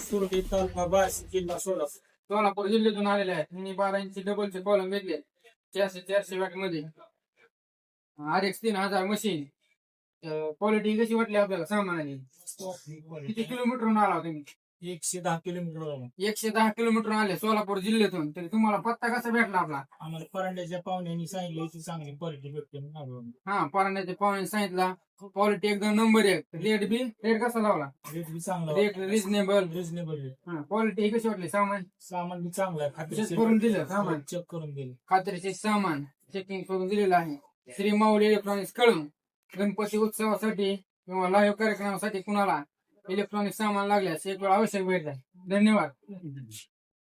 सुरती तालुका बार्शी जिल्हा सोलापूर. सोलापूर जिल्ह्यातून आलेले आहेत. मी 12 इंची डबलचे कॉलम घेतले 400 वॅट मध्ये. RX 3000 machine. क्वालिटी कशी वाटली आपल्याला सामानाची? किती किलोमीटरहून आला होता तुम्ही? 110 किलोमीटर 110 किलोमीटर आले सोलापूर जिल्ह्यातून. तरी तुम्हाला पत्ता कसा भेटला आपला? आम्हाला परांड्याच्या पाहुण्यांनी सांगितलं की चांगली क्वालिटी भेटते म्हणून आलो आम्ही. हा, परांड्याच्या पाहुणे सांगितला क्वालिटी एकदम नंबर 1. रेट कसा लावला? रेट बी चांगला रेट रिजनेबल. Reasonable rate. हा, क्वालिटी कशी वाटली? सामान सामान बी चांगलं आहे. चेक करून दिलं सामान. चेक करून दिलं. खात्रीचे सामान चेकिंग करून दिलेलं आहे. श्री माऊली इलेक्ट्रॉनिक्स कळून. गणपती उत्सवासाठी किंवा लाईव्ह कार्यक्रमासाठी कुणाला इलेक्ट्रॉनिक सामान लागल्यास एक वेळ अवश्य भेट द्या. धन्यवाद.